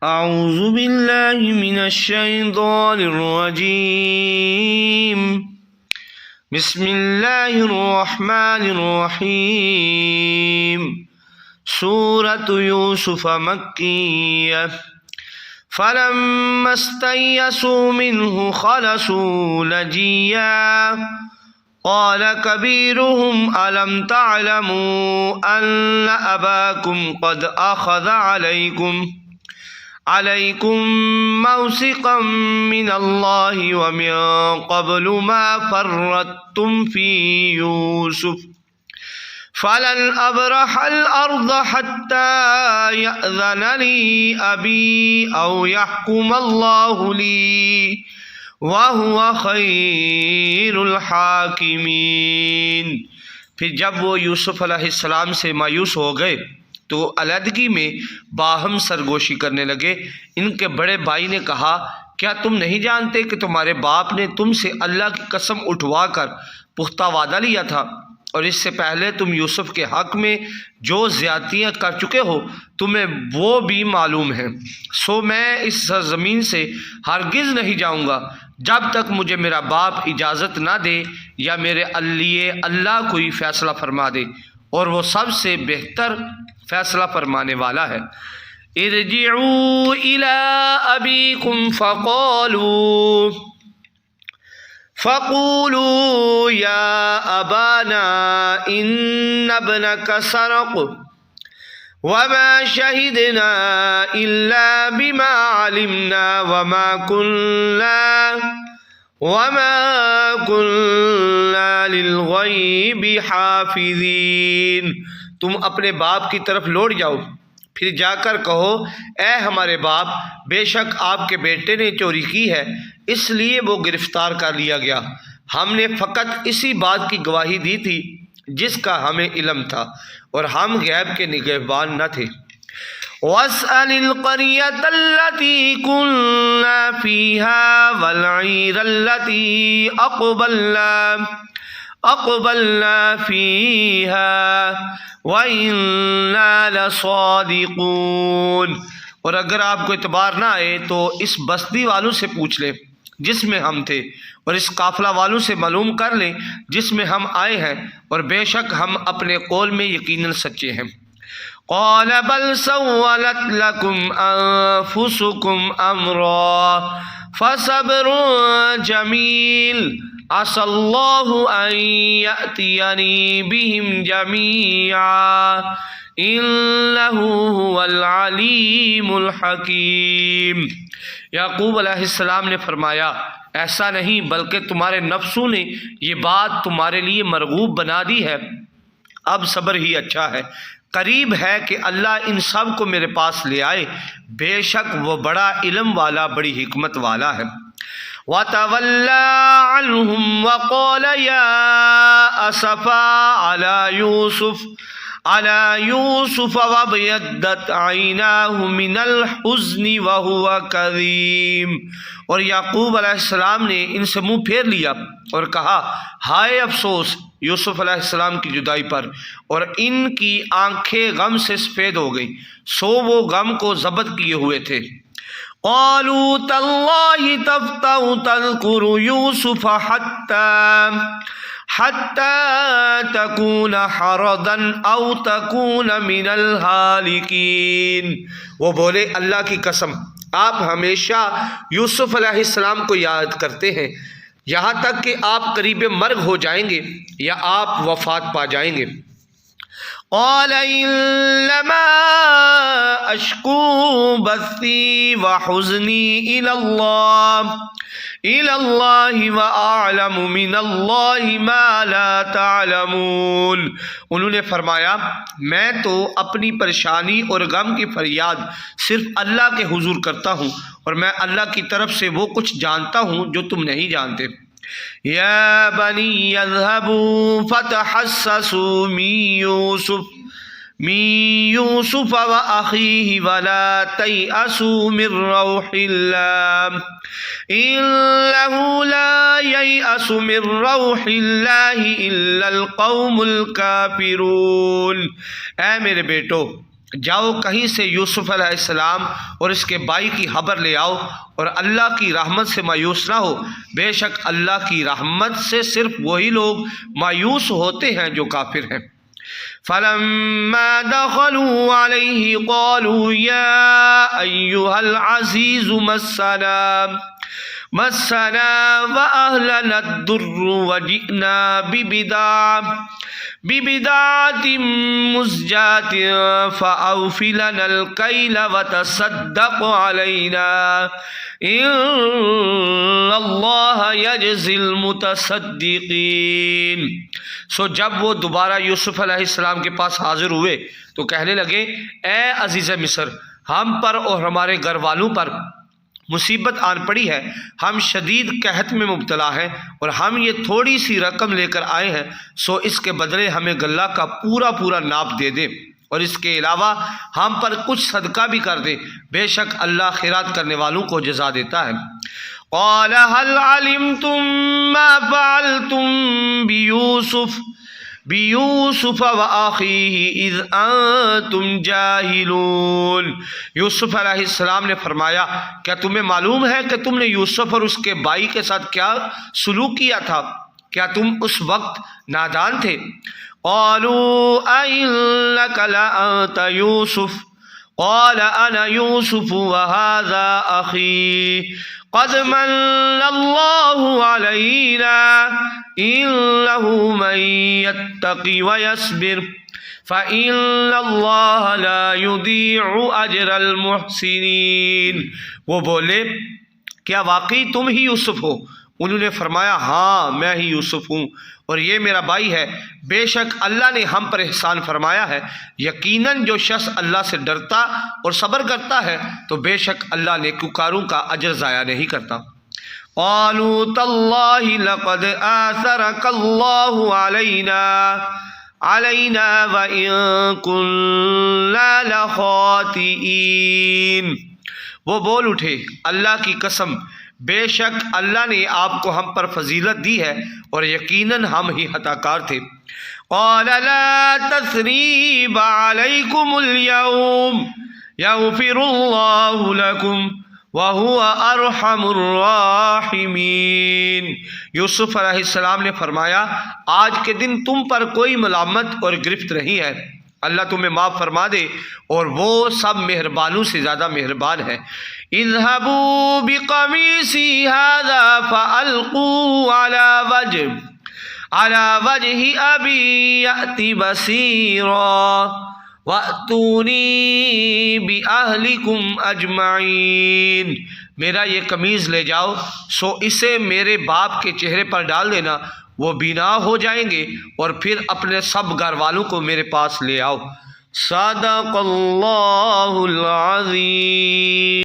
اعوذ باللہ من الشیطان الرجیم بسم اللہ الرحمن الرحیم سورۃ یوسف مکیہ فلما استيئسوا منه خلصوا نجيا قال كبيرهم ألم تعلموا أن أباكم قد أخذ عليكم موثقا من الله ومن قبل ما فرطتم في يوسف فلن أبرح الأرض حتى يأذن لي أبي أو يحكم الله لي وهو خير الحاكمين۔ پھر جب وہ یوسف علیہ السلام سے مایوس ہو گئے تو علیحدگی میں باہم سرگوشی کرنے لگے۔ ان کے بڑے بھائی نے کہا، کیا تم نہیں جانتے کہ تمہارے باپ نے تم سے اللہ کی قسم اٹھوا کر پختہ وعدہ لیا تھا، اور اس سے پہلے تم یوسف کے حق میں جو زیادتیاں کر چکے ہو تمہیں وہ بھی معلوم ہیں، سو میں اس سرزمین سے ہرگز نہیں جاؤں گا جب تک مجھے میرا باپ اجازت نہ دے یا میرے لیے اللہ کوئی فیصلہ فرما دے، اور وہ سب سے بہتر فیصلہ فرمانے والا ہے۔ ارجعوا الی ابیکم فقولوا یا ابانا ان ابنک سرق وما شہدنا الا بما علمنا وما كنا للغیب حافظین۔ تم اپنے باپ کی طرف لوٹ جاؤ، پھر جا کر کہو، اے ہمارے باپ، بے شک آپ کے بیٹے نے چوری کی ہے، اس لیے وہ گرفتار کر لیا گیا۔ ہم نے فقط اسی بات کی گواہی دی تھی جس کا ہمیں علم تھا، اور ہم غیب کے نگہبان نہ تھے۔ وَاسْأَلِ الْقَرْيَةَ الَّتِي كُنَّا فِيهَا وَالْعِيرَ الَّتِي أَقْبَلْنَا فِيهَا وَإِنَّا لَصَادِقُونَ۔ اور اگر آپ کو اعتبار نہ آئے تو اس بستی والوں سے پوچھ لیں جس میں ہم تھے، اور اس قافلہ والوں سے معلوم کر لیں جس میں ہم آئے ہیں، اور بے شک ہم اپنے قول میں یقیناً سچے ہیں۔ قال بل سولت لكم انفسكم امرا فصبر جميل عسى الله ان ياتيني بهم جميعا انه هو العليم الحكيم۔ یعقوب علیہ السلام نے فرمایا، ایسا نہیں بلکہ تمہارے نفسوں نے یہ بات تمہارے لیے مرغوب بنا دی ہے، اب صبر ہی اچھا ہے، قریب ہے کہ اللہ ان سب کو میرے پاس لے آئے، بے شک وہ بڑا علم والا، بڑی حکمت والا ہے۔ وَتَوَلَّى عَنْهُمْ وَقَالَ يَا أَسَفَا عَلَى يُوسُفَ وَابْيَضَّتْ عَيْنَاهُ مِنَ الْحُزْنِ وَهُوَ كَظِيمٌ۔ اور یعقوب علیہ السلام نے ان سے منہ پھیر لیا اور کہا، ہائے افسوس یوسف علیہ السلام کی جدائی پر، اور ان کی آنکھیں غم سے سفید ہو گئیں، سو وہ غم کو ضبط کیے ہوئے تھے۔ قالوا تاللہ تفتأ تذکر یوسف حتی تکون حردا او تکون من الہالکین۔ وہ بولے، اللہ کی قسم، آپ ہمیشہ یوسف علیہ السلام کو یاد کرتے ہیں یہاں تک کہ آپ قریب مرگ ہو جائیں گے یا آپ وفات پا جائیں گے۔ قال انما اشکو بثی وحزنی الی اللہ واعلم من اللہ ما لا تعلمون۔ انہوں نے فرمایا، میں تو اپنی پریشانی اور غم کی فریاد صرف اللہ کے حضور کرتا ہوں، اور میں اللہ کی طرف سے وہ کچھ جانتا ہوں جو تم نہیں جانتے۔ یا بنی اذهبوا فتحسسوا من یوسف واخیہ ولا تیأسوا من روح اللہ انہ لا ییأس من روح اللہ الا القوم الکافرون۔ اے میرے بیٹو، جاؤ کہیں سے یوسف علیہ السلام اور اس کے بھائی کی خبر لے آؤ اور اللہ کی رحمت سے مایوس نہ ہو، بے شک اللہ کی رحمت سے صرف وہی لوگ مایوس ہوتے ہیں جو کافر ہیں۔ فلما دخلوا عليه قالوا يا أيها العزيز مسنا وأهلنا الضر وجئنا ببضاعة مزجاة فأوف لنا الكيل وتصدق علينا إن الله يجزي المتصدقين۔ سو جب وہ دوبارہ یوسف علیہ السلام کے پاس حاضر ہوئے تو کہنے لگے، اے عزیز مصر، ہم پر اور ہمارے گھر والوں پر مصیبت آن پڑی ہے، ہم شدید قحط میں مبتلا ہیں اور ہم یہ تھوڑی سی رقم لے کر آئے ہیں، سو اس کے بدلے ہمیں غلہ کا پورا ناپ دے دے اور اس کے علاوہ ہم پر کچھ صدقہ بھی کر دے، بے شک اللہ خیرات کرنے والوں کو جزا دیتا ہے۔ قال هل علمتم ما فعلتم بيوسف وأخيه إذ أنتم جاہلون۔ یوسف علیہ السلام نے فرمایا، کیا تمہیں معلوم ہے کہ تم نے یوسف اور اس کے بھائی کے ساتھ کیا سلوک کیا تھا؟ کیا تم اس وقت نادان تھے؟ قالوا أئنك لأنت يوسف قال أنا يوسف وهذا أخي قد من الله علينا إنه من يتقي ويصبر فإن الله لا يضيع أجر المحسنين۔ وہ بولے، کیا واقعی تم ہی یوسف ہو؟ انہوں نے فرمایا، ہاں میں ہی یوسف ہوں اور یہ میرا بھائی ہے، بے شک اللہ نے ہم پر احسان فرمایا ہے، یقیناً جو شخص اللہ سے ڈرتا اور صبر کرتا ہے تو بے شک اللہ نیکوکاروں کا اجر ضائع نہیں کرتا۔ قالوا تاللہ لقد آثرک اللہ علینا وإن كنا لخاطئین۔ وہ بول اٹھے، اللہ کی قسم، بے شک اللہ نے آپ کو ہم پر فضیلت دی ہے اور یقیناً ہم ہی خطا کار تھے۔ قال لا تثریب علیکم اليوم یغفر اللہ لکم وہو ارحم الراحمین۔ یوسف علیہ السلام نے فرمایا، آج کے دن تم پر کوئی ملامت اور گرفت نہیں ہے، اللہ تمہیں معاف فرما دے اور وہ سب مہربانوں سے زیادہ مہربان ہے۔ اذهبوا بقمیصی هذا فألقوا على وجه ابی یأت بصیرا وَأْتُونِي بِأَهْلِكُمْ أَجْمَعِينَ۔ میرا یہ قمیض لے جاؤ، سو اسے میرے باپ کے چہرے پر ڈال دینا، وہ بینا ہو جائیں گے، اور پھر اپنے سب گھر والوں کو میرے پاس لے آؤ۔ صدق اللہ العظیم۔